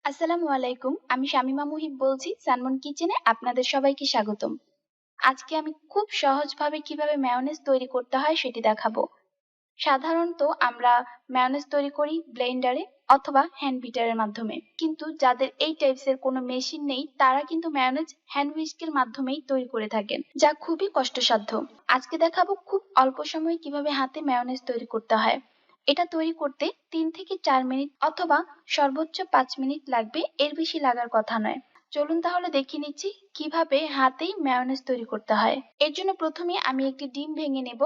আসসালামু আলাইকুম। আমি শামিমা মুহিব বলছি সানমুন কিচেনে আপনাদের সবাইকে স্বাগতম। আজকে আমি খুব সহজভাবে কিভাবে মেয়োনেজ তৈরি করতে হয় সেটি দেখাবো। সাধারণত আমরা মেয়োনেজ তৈরি করি ব্লেন্ডারে অথবা হ্যান্ড বিটারের মাধ্যমে। কিন্তু যাদের এই টাইপসের কোনো মেশিন নেই তারা কিন্তু মেয়োনেজ হ্যান্ড হুইস্কের মাধ্যমেই তৈরি করে থাকেন, যা খুবই কষ্টসাধ্য। আজকে দেখাবো খুব অল্প সময়ে কিভাবে হাতে মেয়োনেজ তৈরি করতে হয়। এটা তৈরি করতে 3 থেকে 4 মিনিট অথবা সর্বোচ্চ 5 মিনিট লাগবে, এর বেশি লাগার কথা নয়। চলুন তাহলে দেখে নিচ্ছি কিভাবে হাতেই মেয়োনেজ তৈরি করতে হয়। এর জন্য প্রথমে আমি একটি ডিম ভেঙে নেব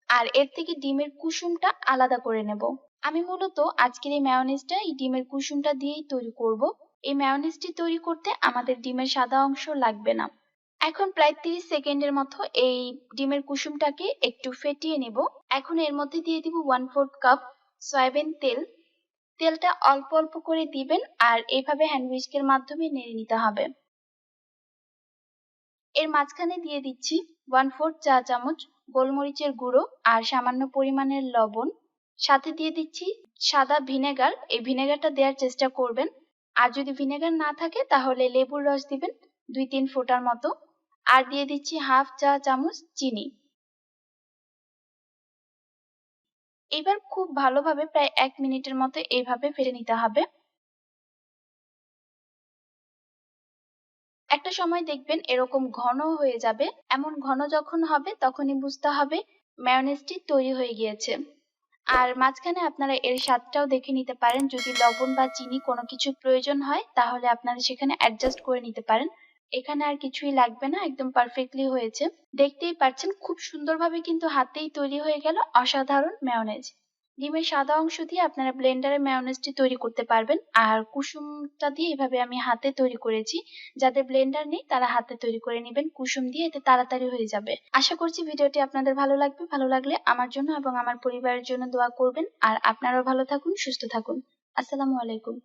আর এর থেকে ডিমের কুসুমটা আলাদা করে নেব। আমি মূলত আজকের এই মেয়োনেজটা এই ডিমের কুসুমটা দিয়েই তৈরি করব। এই মেয়োনেজটি তৈরি করতে আমাদের ডিমের সাদা অংশ লাগবে না। এখন প্রায় 30 সেকেন্ডের মতো এই ডিমের কুসুমটাকে একটু ফেটিয়ে নেব। এখন এর মধ্যে দিয়ে দিব 1/4 কাপ সয়াবিন তেল। তেলটা অল্প অল্প করে দিবেন আর এইভাবে হ্যান্ড হুইস্কের মাধ্যমে নেড়ে নিতে হবে। এর মাঝখানে দিয়ে দিচ্ছি 1/4 চা চামচ গোলমরিচের গুঁড়ো আর সামান্য পরিমাণের লবণ। সাথে দিয়ে দিচ্ছি সাদা ভিনেগার। এই ভিনেগারটা দেওয়ার চেষ্টা করবেন। আর যদি ভিনেগার না থাকে তাহলে লেবুর রস দিবেন 2-3 ফোঁটার মতো। আর দিয়ে দিচ্ছি 1/2 চা চামচ চিনি। এবার খুব ভালোভাবে প্রায় 1 মিনিটের মতো এইভাবে ফেটে নিতে হবে। একটা সময় দেখবেন এরকম ঘন হয়ে যাবে। এমন ঘন যখন হবে তখনই বুঝতে হবে মেয়োনেজটি তৈরি হয়ে গিয়েছে। আর মাঝখানে আপনারা এর স্বাদটাও দেখে নিতে পারেন। যদি লবণ বা চিনি কোনো কিছু প্রয়োজন হয় তাহলে আপনারা সেখানে অ্যাডজাস্ট করে নিতে পারেন। এখানে আর কিছুই লাগবে না, একদম পারফেক্টলি হয়েছে। দেখতেই পাচ্ছেন খুব সুন্দরভাবে কিন্তু হাতেই তৈরি হয়ে গেল অসাধারণ মেয়োনেজ। ডিমের সাদা অংশ দিয়ে আপনারা ব্লেন্ডারে মেয়োনেজটি তৈরি করতে পারবেন। আর কুসুমটা দিয়ে এভাবে আমি হাতে তৈরি করেছি। যাদের ব্লেন্ডার নেই তারা হাতে তৈরি করে নেবেন কুসুম দিয়ে, এতে তাড়াতাড়ি হয়ে যাবে। আশা করছি ভিডিওটি আপনাদের ভালো লাগবে। ভালো লাগলে আমার জন্য এবং আমার পরিবারের জন্য দোয়া করবেন। আর আপনারাও ভালো থাকুন, সুস্থ থাকুন। আসসালামু আলাইকুম।